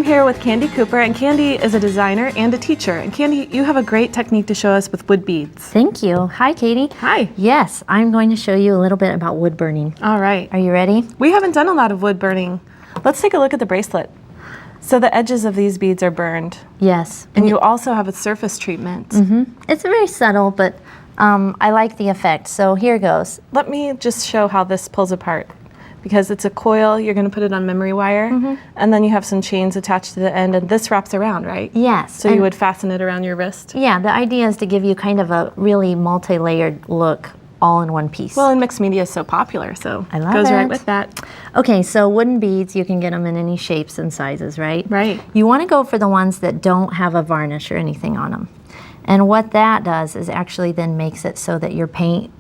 here with Candie Cooper, and Candie is a designer and a teacher. And Candie, you have a great technique to show us with wood beads. Thank you. Hi, Katie. Hi. Yes, I'm going to show you a little bit about wood burning. All right. Are you ready? We haven't done a lot of wood burning. Let's take a look at the bracelet. So the edges of these beads are burned. Yes. And you also have a surface treatment. It's very subtle, but I like the effect. So here goes. Let me just show how this pulls apart. Because it's a coil, you're going to put it on memory wire, and then you have some chains attached to the end, and this wraps around, right? Yes. So you would fasten it around your wrist? Yeah, the idea is to give you kind of a really multi-layered look all in one piece. Well, and mixed media is so popular, so I love goes it. right with that. Okay, so wooden beads, you can get them in any shapes and sizes, right? Right. You want to go for the ones that don't have a varnish or anything on them. And what that does is actually then makes it so that your paint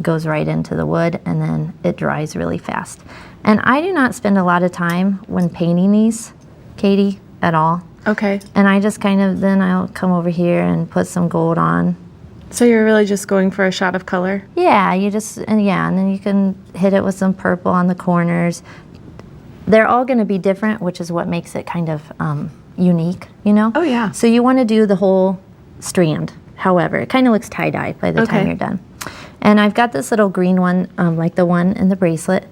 goes right into the wood, and then it dries really fast. And I do not spend a lot of time when painting these, Katie, at all. Okay. And I just kind of, then I'll come over here and put some gold on. So you're really just going for a shot of color? Yeah, and then you can hit it with some purple on the corners. They're all going to be different, which is what makes it kind of unique, you know? Oh, yeah. So you want to do the whole strand. However, it kind of looks tie-dye by the time you're done. And I've got this little green one, like the one in the bracelet.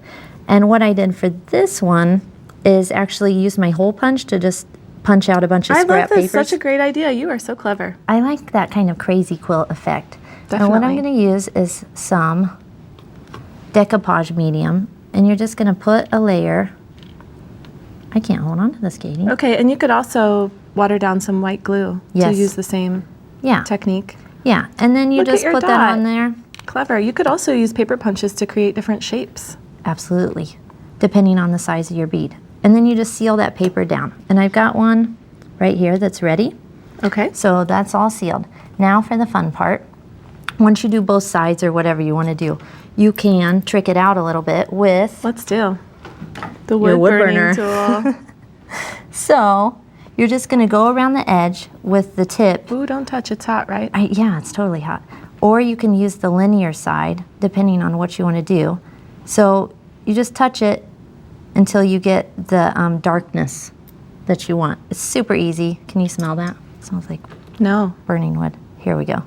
And what I did for this one is actually use my hole punch to just punch out a bunch of scrap papers. I love this. Such a great idea. You are so clever. I like that kind of crazy quilt effect. Definitely. And what I'm going to use is some decoupage medium. And you're just going to put a layer. I can't hold on to this, Katie. Okay, and you could also water down some white glue to use the same technique. Yeah, and then you Look just at your put dot. that on there. Clever. You could also use paper punches to create different shapes. Absolutely, depending on the size of your bead. And then you just seal that paper down. And I've got one right here that's ready. Okay. So that's all sealed. Now for the fun part. Once you do both sides or whatever you want to do, you can trick it out a little bit with... Let's do the wood burning tool. So you're just going to go around the edge with the tip. Ooh, don't touch. It's hot, right? Yeah, it's totally hot. Or you can use the linear side, depending on what you want to do. So you just touch it until you get the darkness that you want. It's super easy. Can you smell that? It smells like burning wood. Here we go.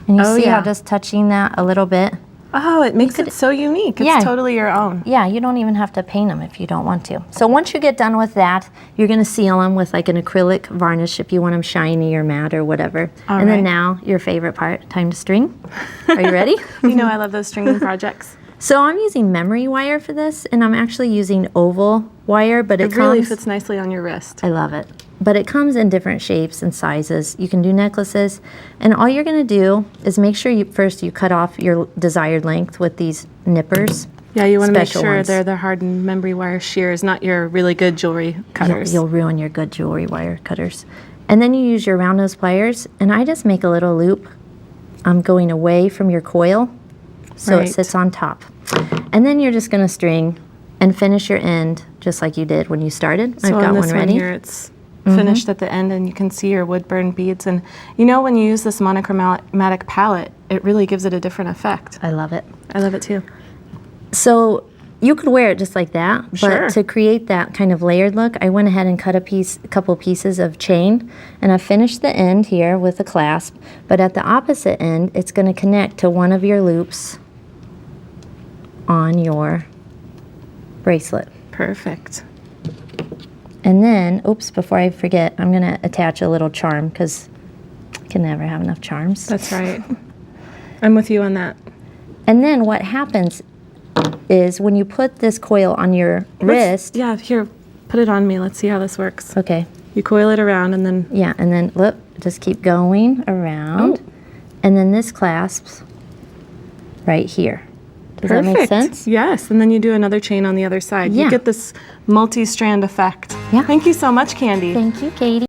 And you see how just touching that a little bit. Oh, it makes it so unique. It's totally your own. Yeah, you don't even have to paint them if you don't want to. So once you get done with that, you're going to seal them with like an acrylic varnish if you want them shiny or matte or whatever. And then now, your favorite part, time to string. Are you ready? You know I love those stringing projects. So I'm using memory wire for this, and I'm actually using oval wire, but it really fits nicely on your wrist. I love it. But it comes in different shapes and sizes. You can do necklaces, and all you're going to do is make sure first you cut off your desired length with these nippers. Yeah, you want to make sure they're the hardened memory wire shears, not your really good jewelry cutters. You'll ruin your good jewelry wire cutters. And then you use your round nose pliers, and I just make a little loop going away from your coil so it sits on top. And then you're just going to string and finish your end just like you did when you started. So I've got on this one ready. Here it's finished at the end, and you can see your wood burn beads. And you know, when you use this monochromatic palette, it really gives it a different effect. I love it. I love it too. So you could wear it just like that, but to create that kind of layered look, I went ahead and cut a couple pieces of chain, and I finished the end here with a clasp, but at the opposite end, it's going to connect to one of your loops on your bracelet. Perfect. And then, oops, before I forget, I'm going to attach a little charm because I can never have enough charms. That's right. I'm with you on that. And then what happens is when you put this coil on your wrist. Yeah, here, put it on me. Let's see how this works. Okay. You coil it around and then. Yeah, and then look, just keep going around. And then this clasps right here. Does that make sense? Yes, and then you do another chain on the other side. Yeah. You get this multi-strand effect. Yeah. Thank you so much, Candie. Thank you, Katie.